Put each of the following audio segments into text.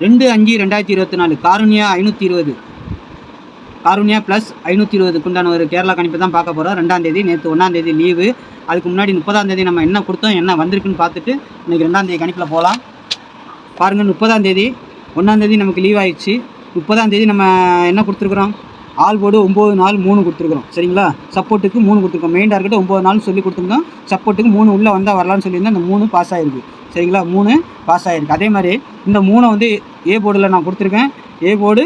2/5/2024 Karunya 520 Karunya plus 520 உண்டான ஒரு கேரளா கணிப்பு தான் பார்க்க போகிறோம். 2ஆம் தேதி, நேற்று 1ஆம் தேதி லீவு. அதுக்கு முன்னாடி 30ஆம் தேதி நம்ம என்ன கொடுத்தோம், என்ன வந்திருக்குன்னு பார்த்துட்டு இன்றைக்கி 2ஆம் தேதி கணிப்பில் போகலாம். பாருங்கள், 30ஆம் தேதி 1ஆம் தேதி நமக்கு லீவ் ஆகிடுச்சு. 30ஆம் தேதி நம்ம என்ன கொடுத்துருக்குறோம், ஆல் போர்டு 9 நாள் 3 கொடுத்துருக்குறோம். சரிங்களா, சப்போர்ட்டுக்கு 3 கொடுத்துருக்கோம். மெயின் டார்கெட்டு 9 நாள் சொல்லி கொடுத்துருந்தோம். சப்போர்ட்டுக்கு 3 உள்ளே வந்தால் வரலான்னு சொல்லியிருந்தேன். அந்த 3 பாஸ் ஆகிருக்கு. சரிங்களா, 3 பாஸ் ஆகிருக்கு. அதே மாதிரி இந்த 3 வந்து ஏ போர்டில் நான் கொடுத்துருக்கேன். ஏ போர்டு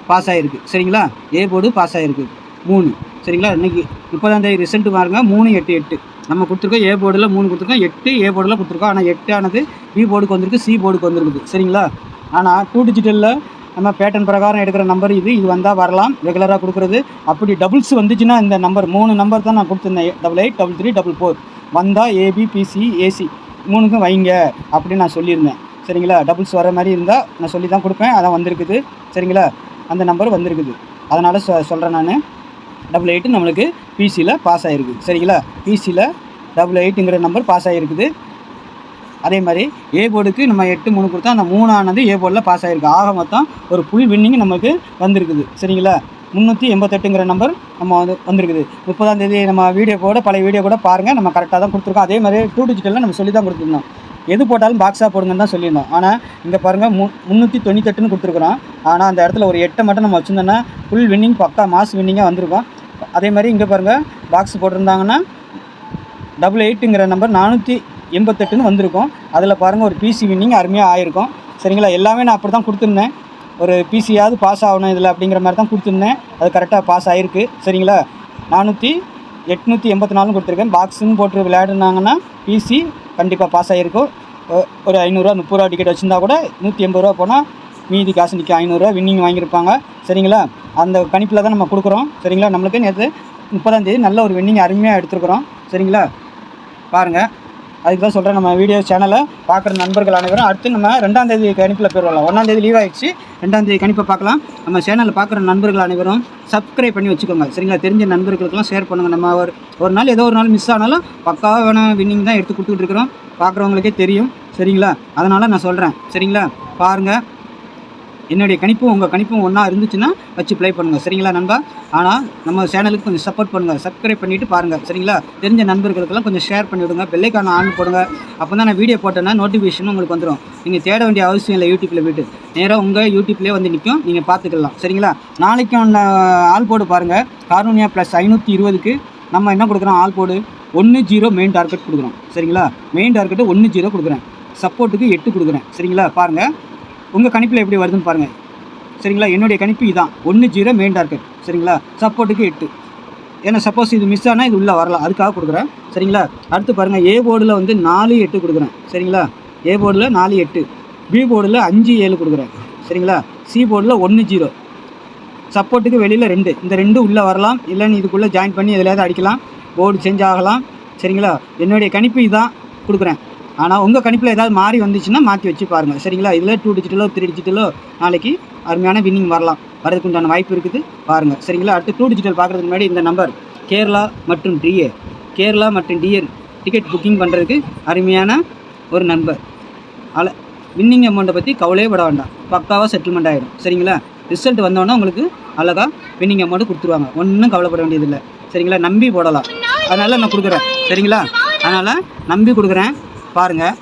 பாஸ் ஆகிருக்கு. சரிங்களா, ஏ போர்டு பாஸ் ஆகிருக்கு 3. சரிங்களா, இன்றைக்கி 30ஆம் தேதி ரிசல்ட்டு பாருங்க. 3, 8, 8 நம்ம கொடுத்துருக்கோம். ஏ போர்டில் 3 கொடுத்துருக்கோம், 8 ஏ போர்டில் கொடுத்துருக்கோம். ஆனால் 8 ஆனது பி போர்டுக்கு வந்திருக்கு, சி போர்டுக்கு வந்திருக்குது. சரிங்களா, ஆனால் 2 டிஜிட்டலில் நம்ம பேட்டர்ன் பிரகாரம் எடுக்கிற நம்பர் இது வந்தால் வரலாம், ரெகுலராக கொடுக்குறது. அப்படி டபுள்ஸ் வந்துச்சுன்னா இந்த நம்பர் 3 நம்பர் தான் நான் கொடுத்துருந்தேன். 88, 33, 44 வந்தால் ஏபி, பிசி, ஏசி 3க்கும் வைங்க அப்படின்னு நான் சொல்லியிருந்தேன். சரிங்களா, டபுள்ஸ் வர மாதிரி இருந்தால் நான் சொல்லி தான் கொடுப்பேன். அதான் வந்திருக்குது. சரிங்களா, அந்த நம்பர் வந்திருக்குது. அதனால் சொல்கிறேன் நான். 88 நம்மளுக்கு பிசியில் பாஸ் ஆகிருக்கு. சரிங்களா, பிசியில் 88ங்கிற நம்பர் பாஸ் ஆகிருக்குது. அதே மாதிரி ஏ போர்டுக்கு நம்ம 8, 3 கொடுத்தா அந்த 3 ஆனது ஏ போர்டில் பாஸ் ஆகிருக்கு. ஆக மொத்தம் ஒரு ஃபுல் வின்னிங் நமக்கு வந்திருக்குது. சரிங்களா, 388ங்கிற நம்பர் நம்ம வந்திருக்குது. 30ஆம் தேதி நம்ம பழைய வீடியோ கூட பாருங்கள். நம்ம கரெக்டாக தான் கொடுத்துருக்கோம். அதே மாதிரி 2 டிஜிட்டலில் நம்ம சொல்லி தான் கொடுத்துருந்தோம். எது போட்டாலும் பாக்ஸாக போடுங்கன்னு தான் சொல்லியிருந்தோம். ஆனால் இங்கே பாருங்கள், 398ன்னு கொடுத்துருக்குறோம். ஆனால் அந்த இடத்துல ஒரு 8 மட்டும் நம்ம வச்சுருந்தோன்னா ஃபுல் வின்னிங், பக்கா மாஸ் வின்னிங்காக வந்திருக்கோம். அதே மாதிரி இங்கே பாருங்கள், பாக்ஸ் போட்டிருந்தாங்கன்னா 88ங்கிற நம்பர் 488ன்னு வந்திருக்கும். அதில் பாருங்கள், ஒரு பிசி வின்னிங் அருமையாக ஆகிருக்கும். சரிங்களா, எல்லாமே நான் அப்படி தான் கொடுத்துருந்தேன். ஒரு பிசியாவது பாஸ் ஆகணும் இதில் அப்படிங்கிற மாதிரி தான் கொடுத்துருந்தேன். அது கரெக்டாக பாஸ் ஆகிருக்கு. சரிங்களா, 884 கொடுத்துருக்கேன். பாக்ஸுன்னு போட்டு விளையாடுனாங்கன்னா பிசி கண்டிப்பாக பாஸ் ஆகிருக்கும். ஒரு 500 30 ரூபா டிக்கெட் வச்சுருந்தா கூட 180 ரூபா போனால் மீதி காசு நிற்க 500 வின்னிங் வாங்கியிருப்பாங்க. சரிங்களா, அந்த கணிப்பில் தான் நம்ம கொடுக்குறோம். சரிங்களா, நம்மளுக்கு நேற்று 30ஆம் தேதி நல்ல ஒரு வின்னிங் அருமையாக எடுத்துருக்குறோம். சரிங்களா, பாருங்கள், அதுக்கு தான் சொல்கிறேன். நம்ம வீடியோ சேனலை பார்க்குற நண்பர்கள் அனைவரும் அடுத்து நம்ம 2ஆம் தேதி கணிப்பில் போயிடலாம். 1ஆம் தேதி லீவ் ஆகிடுச்சு, 2ஆம் தேதி கணிப்பை பார்க்கலாம். நம்ம சேனலில் பார்க்குற நண்பர்கள் அனைவரும் சப்ஸ்கிரைப் பண்ணி வச்சுக்கோங்க. சரிங்களா, தெரிஞ்ச நண்பர்களுக்கெல்லாம் ஷேர் பண்ணுங்கள். நம்ம ஒரு நாள் ஏதோ ஒரு நாள் மிஸ் ஆனாலும் பக்காவான வின்னிங் தான் எடுத்து கொடுத்துட்டு இருக்கிறோம். பார்க்குறவங்களுக்கே தெரியும். சரிங்களா, அதனால் நான் சொல்கிறேன். சரிங்களா, பாருங்கள், என்னுடைய கணிப்பும் உங்கள் கணிப்பும் ஒன்றா இருந்துச்சுன்னா வச்சு ப்ளே பண்ணுங்கள். சரிங்களா நண்பா, ஆனால் நம்ம சேனலுக்கு கொஞ்சம் சப்போர்ட் பண்ணுங்கள். சப்ஸ்கிரைப் பண்ணிவிட்டு பாருங்கள். சரிங்களா, தெரிஞ்ச நண்பர்களுக்கெல்லாம் கொஞ்சம் ஷேர் பண்ணிவிடுங்க. பெல்லைக்கான ஆன் போடுங்க. அப்போ தான் நான் வீடியோ போட்டேன்னா நோட்டிஃபிகேஷன் உங்களுக்கு வந்துடும். நீங்கள் தேட வேண்டிய அவசியம் இல்லை. யூடியூப்பில் போய்ட்டு நேராக உங்கள் யூடியூப்லேயே வந்து நிற்கும், நீங்கள் பார்த்துக்கலாம். சரிங்களா, நாளைக்கும் ஆல் போர்டு பாருங்கள். காருண்யா ப்ளஸ் 520க்கு நம்ம என்ன கொடுக்குறோம், ஆல் போர்டு 10 மெயின் டார்கெட் கொடுக்குறோம். சரிங்களா, மெயின் டார்கெட்டு 10 கொடுக்குறேன். சப்போர்ட்டுக்கு 8 கொடுக்குறேன். சரிங்களா, பாருங்கள் உங்கள் கணிப்பில் எப்படி வருதுன்னு பாருங்கள். சரிங்களா, என்னுடைய கணிப்பு இதான், 10 மெயின் டார்கெட். சரிங்களா, சப்போர்ட்டுக்கு 8. ஏன்னா சப்போஸ் இது மிஸ் ஆனால் இது உள்ளே வரலாம், அதுக்காக கொடுக்குறேன். சரிங்களா, அடுத்து பாருங்கள், ஏ போர்டில் வந்து 4, 8 கொடுக்குறேன். சரிங்களா, ஏ போர்டில் 4, 8, பி போர்டில் 5, 7 கொடுக்குறேன். சரிங்களா, சி போர்டில் 10, சப்போர்ட்டுக்கு வெளியில் 2. இந்த 2 உள்ளே வரலாம், இல்லைன்னு இதுக்குள்ளே ஜாயின் பண்ணி எதுலையாவது அடிக்கலாம், போர்டு சேஞ்ச் ஆகலாம். சரிங்களா, என்னுடைய கணிப்பு இதான் கொடுக்குறேன். ஆனால் உங்கள் கணிப்பில் ஏதாவது மாறி வந்துச்சுன்னா மாற்றி வச்சு பாருங்கள். சரிங்களா, இதில் 2 டிஜிட்டலோ 3 டிஜிட்டலோ நாளைக்கு அருமையான வின்னிங் வரதுக்கு உண்டான வாய்ப்பு இருக்குது. பாருங்கள். சரிங்களா, அடுத்து 2 டிஜிட்டல் பார்க்குறதுக்கு முன்னாடி இந்த நம்பர் கேரளா மற்றும் டிஏ டிக்கெட் புக்கிங் பண்ணுறதுக்கு அருமையான ஒரு நம்பர். வின்னிங் அமௌண்ட்டை பற்றி கவலையே பட வேண்டாம், பக்காவாக செட்டில்மெண்ட் ஆகிடும். சரிங்களா, ரிசல்ட் வந்தோன்னா உங்களுக்கு அழகாக வின்னிங் அமௌண்ட்டு கொடுத்துருவாங்க. ஒன்றும் கவலைப்பட வேண்டியதில்லை. சரிங்களா, நம்பி போடலாம். அதனால் நான் கொடுக்குறேன். சரிங்களா, அதனால் நம்பி கொடுக்குறேன். பாருங்கள்,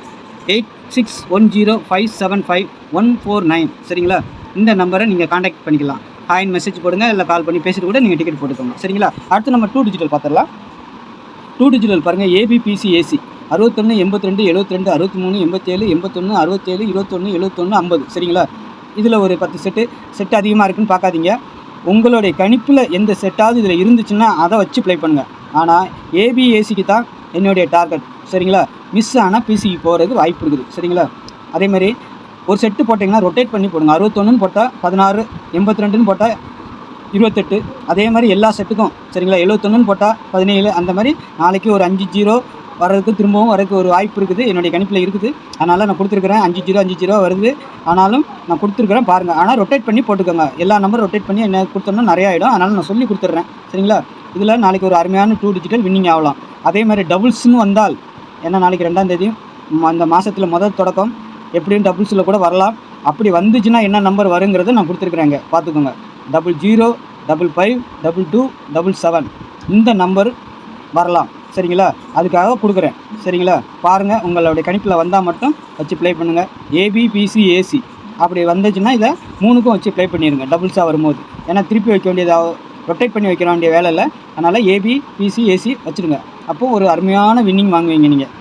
8610575149. சரிங்களா, இந்த நம்பரை நீங்கள் காண்டாக்ட் பண்ணிக்கலாம். ஹாய்னு மெசேஜ் போடுங்க, இல்லை கால் பண்ணி பேசிட்டு கூட நீங்கள் டிக்கெட் போட்டுக்கோங்க. சரிங்களா, அடுத்து நம்ம 2 டிஜிட்டல் பார்த்துடலாம். 2 டிஜிட்டல் பாருங்கள், ஏபிபிசி ஏசி 61 82 72 63 87 81 67 21 71 50. சரிங்களா, இதில் ஒரு 10 செட்டு அதிகமாக இருக்குதுன்னு பார்க்காதீங்க. உங்களுடைய கணிப்பில் எந்த செட்டாவது இதில் இருந்துச்சுன்னா அதை வச்சு ப்ளே பண்ணுங்கள். ஆனால் ஏபிஏசிக்கு தான் என்னுடைய டார்கெட். சரிங்களா, மிஸ் ஆனால் பிசிக்கு போகிறதுக்கு வாய்ப்பு இருக்குது. சரிங்களா, அதேமாதிரி ஒரு செட்டு போட்டிங்கன்னா ரொட்டேட் பண்ணி போடுங்க. 61ன்னு போட்டால் 16, 82ன்னு போட்டால் 28. அதே மாதிரி எல்லா செட்டுக்கும். சரிங்களா, 71ன்னு போட்டால் 17. அந்த மாதிரி நாளைக்கு ஒரு 5-0 வர்றதுக்கு திரும்பவும் வரதுக்கு ஒரு வாய்ப்பு இருக்குது. என்னுடைய கணிப்பில் இருக்குது. அதனால் நான் கொடுத்துருக்குறேன். 5-0 வருது. ஆனாலும் நான் கொடுத்துருக்குறேன் பாருங்கள். ஆனால் ரொட்டேட் பண்ணி போட்டுக்கோங்க. எல்லா நம்பரும் ரொட்டேட் பண்ணி என்ன கொடுத்தோம்னா நிறைய ஆகிடும். அதனால் நான் சொல்லி கொடுத்துட்றேன். சரிங்களா, இதில் நாளைக்கு ஒரு அருமையான 2 டிஜிட்டல் வின்னிங் ஆகலாம். அதே மாதிரி டபுள்ஸ்னு வந்தால், ஏன்னா நாளைக்கு 2ஆம் தேதி அந்த மாதத்தில் முதல் தொடக்கம், எப்படியும் டபுள்ஸில் கூட வரலாம். அப்படி வந்துச்சுன்னா என்ன நம்பர் வருங்கிறத நான் கொடுத்துருக்குறேங்க, பார்த்துக்கோங்க. 00 55 22 77 இந்த நம்பர் வரலாம். சரிங்களா? அதுக்காக கொடுக்குறேன். சரிங்களா? பாருங்கள், உங்களுடைய கணிப்பில் வந்தால் மட்டும் வச்சு ப்ளே பண்ணுங்கள். ABPCAC அப்படி வந்துச்சுன்னா இதை 3க்கும் வச்சு ப்ளே பண்ணிடுங்க டபுள்ஸாக வரும்போது. ஏன்னா திருப்பி வைக்க வேண்டியதாக ரொட்டேட் பண்ணி வைக்க வேண்டிய வேலை இல்லை. அதனால் ABPCAC வச்சுருங்க. அப்போது ஒரு அருமையான வின்னிங் வாங்குவீங்க நீங்கள்.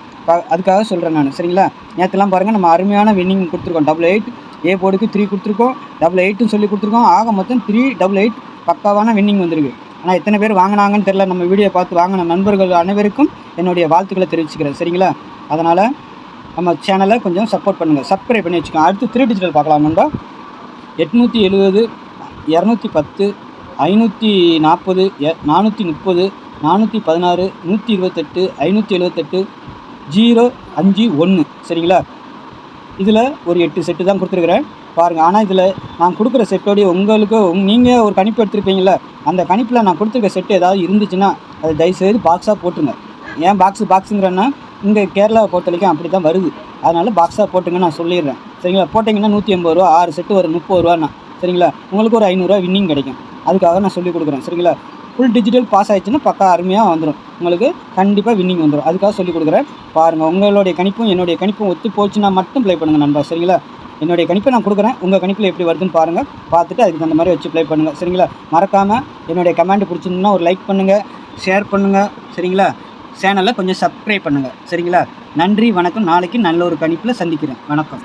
அதுக்காக சொல்கிறேன் நான். சரிங்களா? நேற்றுலாம் பாருங்கள், நம்ம அருமையான வின்னிங் கொடுத்துருக்கோம். 88 A போர்டுக்கு 3 கொடுத்துருக்கோம், 88 சொல்லி கொடுத்துருக்கோம். ஆக மொத்தம் 388 பக்காவான வின்னிங் வந்திருக்கு. ஆனால் எத்தனை பேர் வாங்கினாங்கன்னு தெரில. நம்ம வீடியோ பார்த்து வாங்கின நண்பர்கள் அனைவருக்கும் என்னுடைய வாழ்த்துக்களை தெரிவிச்சுக்கிறேன். சரிங்களா? அதனால் நம்ம சேனலை கொஞ்சம் சப்போர்ட் பண்ணுங்கள், சப்ஸ்கிரைப் பண்ணி வச்சுக்கோங்க. அடுத்து 3 டிஜிட்டல் பார்க்கலாம் நண்பா. 870 210 540 430 416 128 578 051. சரிங்களா? இதில் ஒரு 8 செட்டு தான் கொடுத்துருக்குறேன் பாருங்கள். ஆனால் இதில் நான் கொடுக்குற செட்டோடைய உங்களுக்கு நீங்கள் ஒரு கணிப்பு எடுத்துருப்பீங்கள, அந்த கணிப்பில் நான் கொடுத்துருக்க செட்டு ஏதாவது இருந்துச்சுன்னா அதை தயவுசெய்து பாக்ஸாக போட்டுருங்க. ஏன் பாக்ஸுங்கிறேன்னா இங்கே கேரளாவை பொறுத்த வரைக்கும் அப்படி தான் வருது. அதனால் பாக்ஸாக போட்டுங்க நான் சொல்லிடுறேன். சரிங்களா? போட்டிங்கன்னா 180 ரூபா, 6 செட்டு ஒரு 30 ரூபாண்ணா. சரிங்களா? உங்களுக்கு ஒரு 500 ரூபா வின்னிங் கிடைக்கும். அதுக்காக நான் சொல்லிக் கொடுக்குறேன். சரிங்களா? ஃபுல் டிஜிட்டல் பாஸ் ஆகிடுச்சுன்னா பக்கா அருமையாக வந்துடும், உங்களுக்கு கண்டிப்பாக வின்னிங் வந்துடும். அதுக்காக சொல்லிக் கொடுக்குறேன் பாருங்கள். உங்களுடைய கணிப்பும் என்னுடைய கணிப்பும் ஒத்து போச்சுன்னா மட்டும் ப்ளே பண்ணுங்கள் நண்பா. சரிங்களா? என்னுடைய கணிப்பை நான் கொடுக்குறேன், உங்கள் கணிப்பில் எப்படி வருதுன்னு பாருங்கள். பார்த்துட்டு அதுக்கு தகுந்த மாதிரி வச்சு ப்ளே பண்ணுங்கள். சரிங்களா? மறக்காமல் என்னுடைய கமெண்ட் பிடிச்சிருந்ததுன்னா ஒரு லைக் பண்ணுங்கள், ஷேர் பண்ணுங்கள். சரிங்களா? சேனலை கொஞ்சம் சப்ஸ்கிரைப் பண்ணுங்கள். சரிங்களா? நன்றி, வணக்கம். நாளைக்கு நல்ல ஒரு கணிப்பில் சந்திக்கிறேன். வணக்கம்.